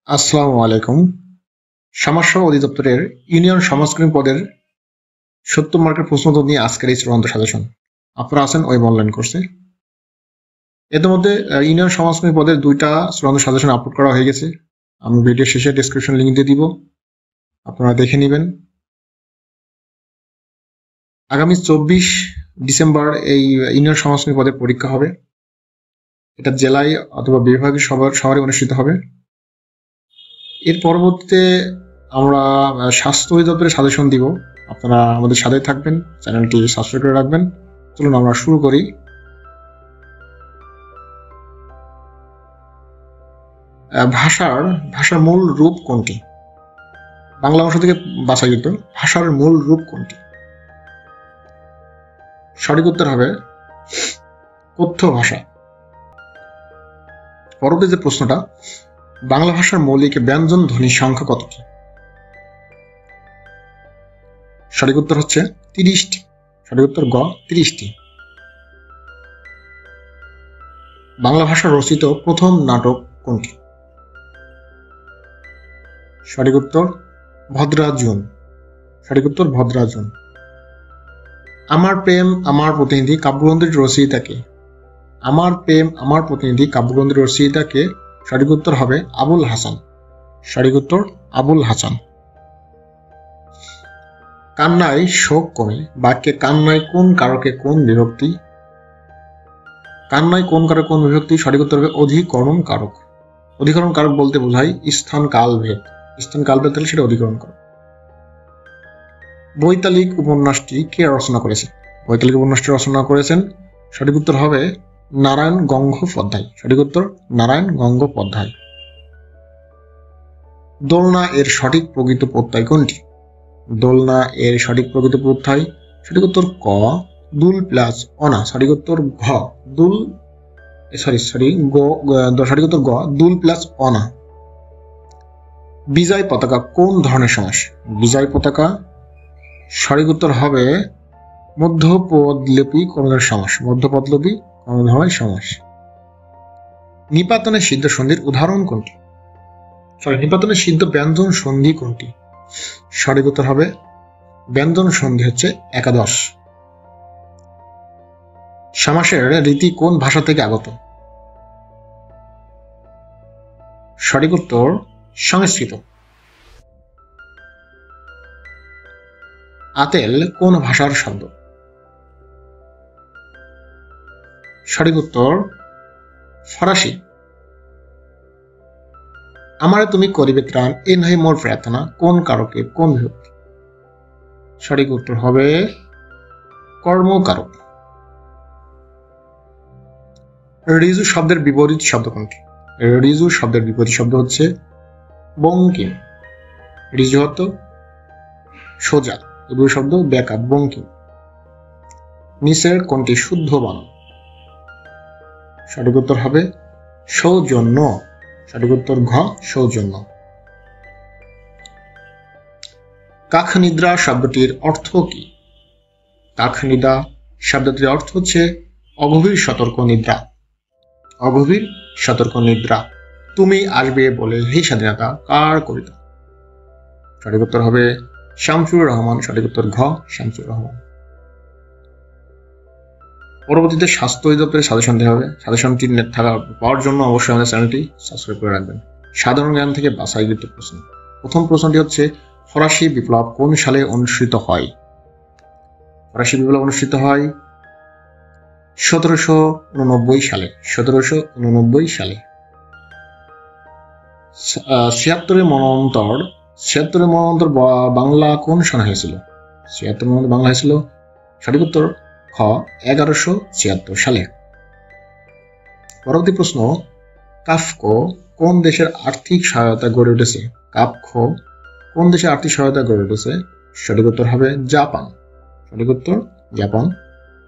আসসালামু আলাইকুম। সমাজসেবা অধিদপ্তরের ইউনিয়ন সমাজকর্মী পদের 70 মার্কের প্রশ্নোত্তর নিয়ে আজকের এই চূড়ান্ত সাজেশন। আপনারা আছেন ওয়েব অনলাইন কোর্সে। ইতিমধ্যে ইউনিয়ন সমাজকর্মী পদের 2টা চূড়ান্ত সাজেশন আপলোড করা হয়ে গেছে। আমি ভিডিও শেষে ডেসক্রিপশন লিঙ্ক দিয়ে দিব, আপনারা দেখে নেবেন। আগামী 24 ডিসেম্বর এই ইউনিয়ন সমাজকর্মী পদের পরীক্ষা হবে। এটা জেলায় অথবা বিভাগীয় শহরে অনুষ্ঠিত হবে। এর পরবর্তীতে আমরা স্বাস্থ্য অধিদপ্তরের সাজেশন দিব। আপনারা আমাদের সাথে থাকবেন, চ্যানেলটি সাবস্ক্রাইব করে রাখবেন। চলুন আমরা শুরু করি। ভাষার মূল রূপ কোনটি? বাংলা ভাষা থেকে বাছাইকৃত ভাষার মূল রূপ কোনটি? সঠিক উত্তর হবে কথ্য ভাষা। পরবর্তী যে প্রশ্নটা, বাংলা ভাষার মৌলিক ব্যঞ্জন ধ্বনির সংখ্যা কতটি? সঠিক উত্তর হচ্ছে 30টি। সঠিক উত্তর গ 30টি। বাংলা ভাষা রচিত প্রথম নাটক কোনটি? সঠিক উত্তর ভদ্রার্জুন। সঠিক উত্তর ভদ্রার্জুন। আমার প্রেম আমার প্রতিনিধি কাব্যগ্রন্থের রচয়িতাকে? আমার প্রেম আমার প্রতিনিধি কাব্যগ্রন্থের রচয়িতাকে? সঠিক উত্তর হবে আবুল হাসান। সঠিক উত্তর আবুল হাসান। কান্নায় শোক কমে বাক্যে কান্নায় কোন কারকে কোন বিভক্তি? কান্নায় কোন কারক কোন বিভক্তি? সঠিক উত্তর হবে অধিকরণ কারক। অধিকরণ কারক বলতে বোঝায় স্থান কাল ভেদ। স্থান কাল ভেদ থাকলে সেটা অধিকরণ কারক। বৈতালিক উপন্যাসটি কে রচনা করেছে? বৈতালিক উপন্যাসটি রচনা করেছেন, সঠিক উত্তর হবে নারায়ণ গঙ্গোপাধ্যায়। সঠিক উত্তর নারায়ণ গঙ্গোপাধ্যায়। দোলনা এর সঠিক প্রকৃত প্রত্যয় কোনটি? দোলনা এর সঠিক প্রকৃত প্রত্যয়? সঠিক উত্তর ক দুল প্লাস অনা। সঠিক উত্তর ঘ দুল সঠিক উত্তর গ দুল প্লাস অনা। বিজয় পতাকা কোন ধরনের সমাস? বিজয় পতাকা সঠিক উত্তর হবে মধ্যপদলোপী কর্মধারয় সমাস। মধ্যপদলোপী কর্মধারয় সমাস। নিপাতনের সিদ্ধ সন্ধির উদাহরণ কোনটি? নিপাতনের সিদ্ধ ব্যঞ্জন সন্ধি কোনটি? সঠিক উত্তর হবে ব্যঞ্জন সন্ধি হচ্ছে একাদশ। সমাসের রীতি কোন ভাষা থেকে আগত? সঠিক উত্তর সংস্কৃত। আতেল কোন ভাষার শব্দ? সঠিক উত্তর ফরাসি। আমারে তুমি করিবে ত্রাণ এ নহে মোর প্রার্থনা কোন কারকে কোন বিভক্তি? সঠিক উত্তর হবে কর্মকারক। ঋজু শব্দের বিপরীত শব্দ কোনটি? ঋজু শব্দের বিপরীত শব্দ হচ্ছে বঙ্কিম। ঋজু অর্থ সোজা, বিপরীত শব্দ ব্যাকা বঙ্কিম। নিচের কোনটি শুদ্ধ বানান? সঠিক উত্তর হবে সৌজন্য। সঠিক উত্তর ঘ সৌজন্য। কাক নিদ্রা শব্দটির অর্থ কি? কাক নিদ্রা শব্দটির অর্থ হচ্ছে অগভীর সতর্ক নিদ্রা। অগভীর সতর্ক নিদ্রা। তুমি আসবে বলে হে স্বাধীনতা কার কবিতা? সঠিক উত্তর হবে শামসুর রহমান। সঠিক উত্তর ঘ শামসুর রহমান। পরবর্তীতে স্বাস্থ্য অধিদপ্তরের সাজেশন দেওয়া হবে। সাজেশনটি পাওয়ার জন্য অবশ্যই আমাদের চ্যানেলটি সাবস্ক্রাইব করে রাখবেন। সাধারণ জ্ঞান থেকে বাছাইকৃত প্রশ্ন। প্রথম প্রশ্নটি হচ্ছে ফরাসি বিপ্লব কোন সালে অনুষ্ঠিত হয়? ফরাসি বিপ্লব অনুষ্ঠিত হয় 1789 সালে। 1789 সালে। 76 মন্বন্তর বাংলা কোন সনে হয়েছিল? 76 মন্বন্তর বাংলা হয়েছিল, সঠিক উত্তর খ 1176 সালে। পরবর্তী প্রশ্ন, কাফকো কোন দেশের আর্থিক সহায়তা গড়ে উঠেছে? কাফকো কোন দেশের আর্থিক সহায়তা গড়ে উঠেছে? সঠিক উত্তর হবে জাপান। সঠিক উত্তর জাপান।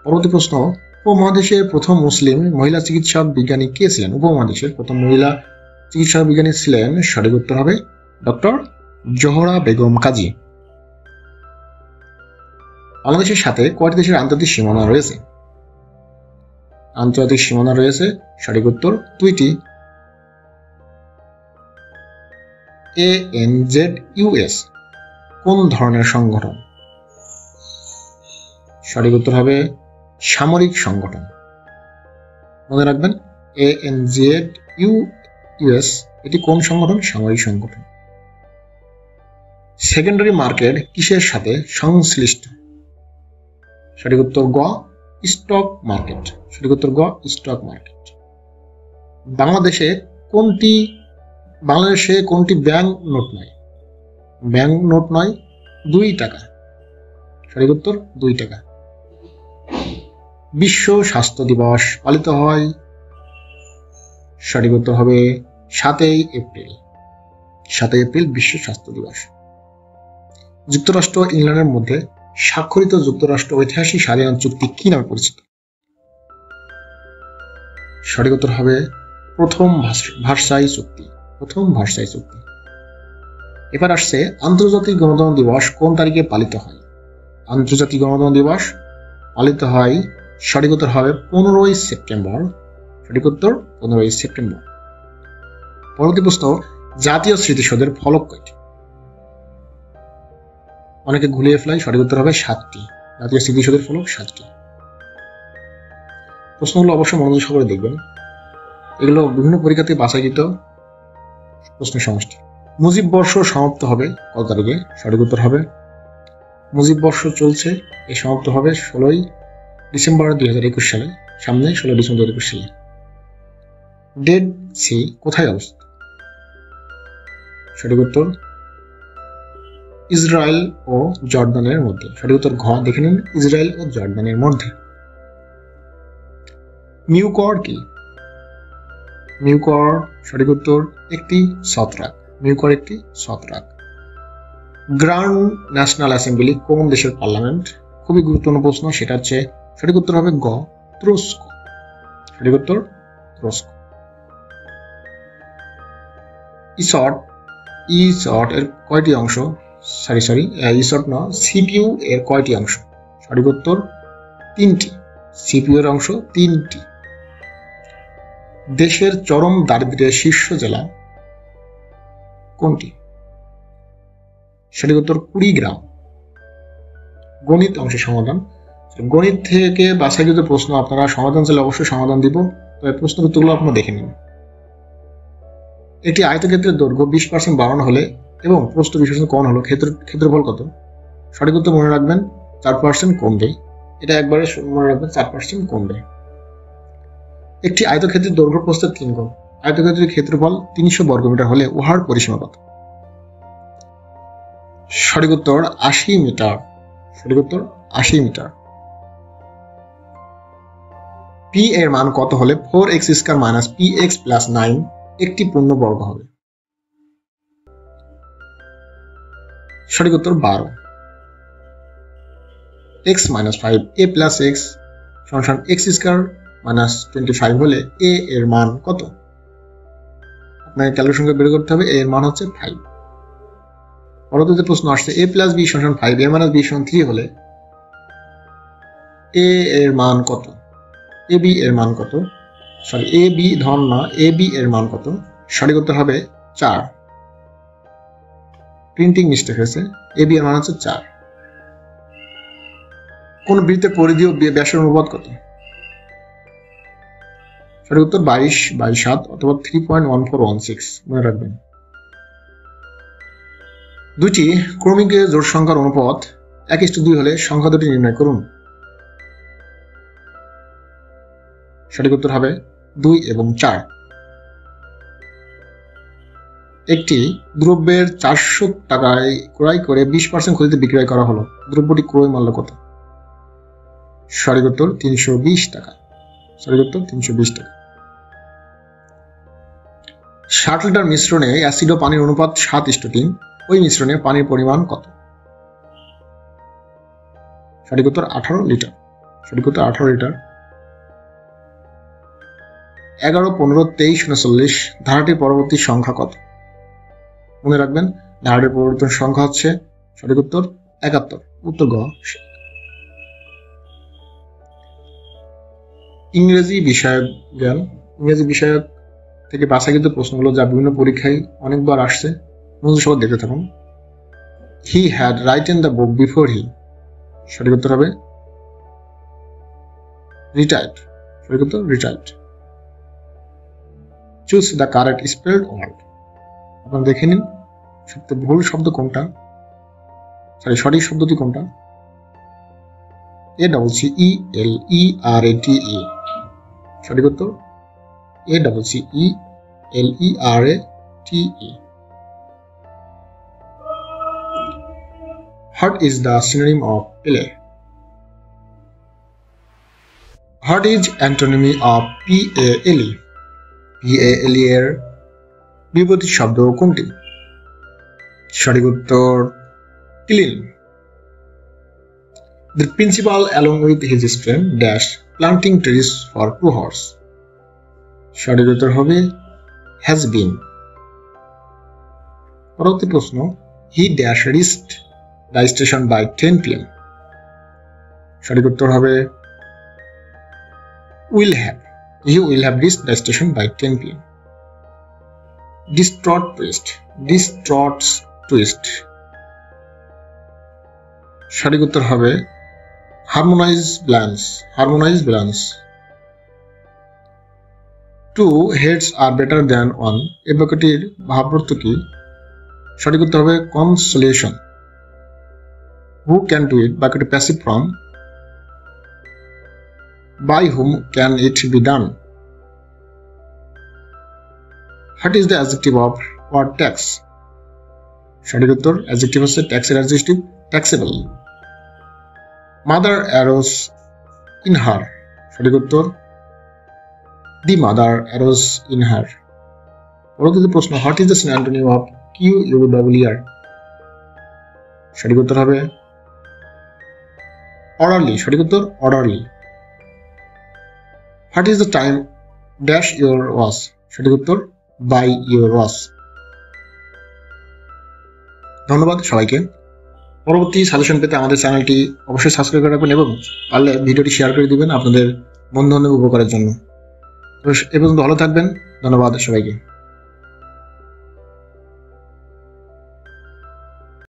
পরবর্তী প্রশ্ন, উপমহাদেশের প্রথম মুসলিম মহিলা চিকিৎসা বিজ্ঞানী কে ছিলেন? উপমহাদেশের প্রথম মহিলা চিকিৎসা বিজ্ঞানী ছিলেন, সঠিক উত্তর হবে ডক্টর জোহরা বেগম কাজী। বাংলাদেশের সাথে কয়টি দেশের আন্তর্জাতিক সীমানা রয়েছে? আন্তর্জাতিক সীমানা রয়েছে, সঠিক উত্তর 2টি। ANZUS কোন ধরনের সংগঠন? সঠিক উত্তর হবে সামরিক সংগঠন। মনে রাখবেন ANZUS এটি কোন সংগঠন? সামরিক সংগঠন। সেকেন্ডারি মার্কেট কিসের সাথে সংশ্লিষ্ট? সঠিক উত্তর গ স্টক মার্কেট। সঠিক উত্তর গ স্টক মার্কেট। বাংলাদেশে কোনটি ব্যাংক নোট নয়? ব্যাংক নোট নয় 2 টাকা। সঠিক উত্তর 2 টাকা। বিশ্ব স্বাস্থ্য দিবস পালিত হয়? সঠিক উত্তর হবে 7 এপ্রিল। 7 এপ্রিল বিশ্ব স্বাস্থ্য দিবস। যুক্তরাষ্ট্র ইংল্যান্ডের মধ্যে স্বাক্ষরিত যুক্তরাষ্ট্র ঐতিহাসিক স্বাধীনতা চুক্তি কি নামে পরিচিত? সঠিক উত্তর হবে প্রথম ভার্সাই চুক্তি। প্রথম ভার্সাই চুক্তি। এবার আসছে আন্তর্জাতিক গণতন্ত্র দিবস কোন তারিখে পালিত হয়? আন্তর্জাতিক গণতন্ত্র দিবস পালিত হয়, সঠিক উত্তর হবে 15 সেপ্টেম্বর। সঠিক উত্তর 15 সেপ্টেম্বর। পরবর্তী প্রশ্ন, জাতীয় স্মৃতিসৌধের ফলক কয়টি? অনেকে ঘুরিয়ে ফেলায়, সঠিক উত্তর হবে 7টি। জাতীয় স্মৃতিসৌধের ফলক 7টি। প্রশ্নগুলো অবশ্যই মনোযোগ সহকারে দেখবেন, এগুলো বিভিন্ন পরীক্ষা থেকে বাছাইকৃত প্রশ্নের সমষ্টি। মুজিব বর্ষ সমাপ্ত হবে কত তারিখে? সঠিক উত্তর হবে, মুজিব বর্ষ চলছে, এ সমাপ্ত হবে 16 ডিসেম্বর 2021 সালে। সামনে 16 ডিসেম্বর 2021 সালে। ডেড সি কোথায় অবস্থিত? সঠিক উত্তর ইসরায়েল ও জর্ডানের মধ্যে। সঠিক উত্তর ঘ, দেখে নিন, ইসরায়েল ও জর্ডানের মধ্যে। মিউকর কি? মিউকর সঠিক উত্তর একটি ছত্রাক। মিউকর একটি ছত্রাক। গ্র্যান্ড ন্যাশনাল অ্যাসেম্বলি কোন দেশের পার্লামেন্ট? খুবই গুরুত্বপূর্ণ প্রশ্ন, সেটা হচ্ছে সঠিক উত্তর হবে গ তুরস্ক। সঠিক উত্তর তুরস্ক। ইসট এর কয়টি অংশ? ইসট না, সিপিইউ এর কয়টি অংশ? সঠিক উত্তর 3টি। সিপিইউ এর অংশ 3টি। দেশের চরম দারিদ্র্যের শীর্ষ জেলা কোনটি? সঠিক উত্তর কুড়িগ্রাম। গণিত অংশের সমাধান। গণিত থেকে বাছাইকৃত প্রশ্ন, আপনারা সমাধান চাইলে অবশ্যই সমাধান দিব, তবে প্রশ্নের উত্তরগুলো আপনারা দেখে নিন। একটি আয়তক্ষেত্রের দৈর্ঘ্য 20% বাড়ানো হলে এবং প্রস্থ 20% কম হলো ক্ষেত্রফল কত? সঠিক উত্তর মনে রাখবেন 4% কমবে। এটা একবারে মনে রাখবেন 4% কমবে। একটি আয়তক্ষেত্রের দৈর্ঘ্য প্রস্থের 3 গুণ। আয়তক্ষেত্রের ক্ষেত্রফল 300 বর্গমিটার হলে উহার পরিসীমা কত? সঠিক উত্তর 80 মিটার। সঠিক উত্তর 80 মিটার। পি এর মান কত হলে 4x² - px + 9 একটি পূর্ণবর্গ হবে? সঠিক উত্তর 12। x - 5 a + x = x² - 25 হলে a এর মান কত? আপনাকে ক্যালকুলেশন করে বের করতে হবে। a এর মান হচ্ছে 5। পরবর্তীতে প্রশ্ন আসছে a + b = 5 a - b = 3 হলে a এর মান কত? ab এর মান কত? ab ধন না, ab এর মান কত? সঠিক উত্তর হবে 4। প্রিন্টিং মিস্টেক হয়েছে। ab এর মান হচ্ছে 4। কোন বৃত্তের পরিধি ও ব্যাসের অনুপাত কত? সঠিক উত্তর 22/7 অথবা 3.1416 মনে রাখবেন। দুটি ক্রমিক জোড় সংখ্যার অনুপাত 1:2 হলে সংখ্যা দুটি নির্ণয় করুন। সঠিক উত্তর হবে 2 এবং 4। একটি দ্রব্যের 400 টাকায় ক্রয় করে 20% ক্ষতিতে বিক্রয় করা হলো, দ্রব্যটি ক্রয় মূল্য কত? সঠিক উত্তর 320 টাকা। সঠিক উত্তর 320 টাকা। 60 লিটার মিশ্রণে অ্যাসিড ও পানির অনুপাত 7:3, ওই মিশ্রণে পানির পরিমাণ কত? সঠিক উত্তর 18 লিটার। সঠিক উত্তর 18 লিটার। 11, 15, 23, 39 ধারাটির পরবর্তী সংখ্যা কত? মনে রাখবেন ধারাটির পরবর্তী সংখ্যা হচ্ছে সঠিক উত্তর 71। উত্তর গ। ইংরেজি বিষয়ক জ্ঞান। ইংরেজি বিষয়ক থেকে বাছাইকৃত প্রশ্নগুলো যা বিভিন্ন পরীক্ষায় অনেকবার আসছে, মনোযোগ সহ দেখতে থাকুন। He had written the book before he, সঠিক উত্তর হবে রিটায়ার্ড, সঠিক উত্তর retired. Choose the correct spelled word, আপনারা দেখে নিন সবচেয়ে ভুল শব্দ কোনটা, সঠিক শব্দটি কোনটা। ACCELERATE, সঠিক উত্তর ACCELERATE। What is the synonym of PALE? What is antonymy of PALE? PALE এর বিপরীত শব্দ কোনটি? সঠিক উত্তর clean. The principal along with his friend dash planting trees for 2 hours, সঠিক উত্তর হবে has been। পরবর্তী প্রশ্ন, he dash reached the station by 10 PM, সঠিক উত্তর হবে will have, he will have reached the station by 10 PM। distraught twist, সঠিক উত্তর হবে harmonize balance। 2 heads are better than 1, এই বাক্যটির ভাবার্থ কি? সঠিক উত্তর হবে consolation। who can do it বাক্যটি passive form. by whom can it be done? what is the adjective of word tax? সঠিক উত্তর অ্যাডজেক্টিভ হচ্ছে ট্যাক্সের adjective taxable। mother arose in her, সঠিক উত্তর the mother arose in her। পরবর্তী প্রশ্ন, what is the synonym of QUER? সঠিক উত্তর হবে orderly, সঠিক উত্তর orderly। what is the time dash your was, সঠিক উত্তর by your was। ধন্যবাদ সবাইকে। পরবর্তী সাজেশন পেতে আমাদের চ্যানেলটি অবশ্যই সাবস্ক্রাইব করে রাখবেন এবং পারলে ভিডিওটি শেয়ার করে দিবেন আপনাদের বন্ধু বান্ধব উপকারের জন্য। এ পর্যন্ত ভালো থাকবেন, ধন্যবাদ সবাইকে।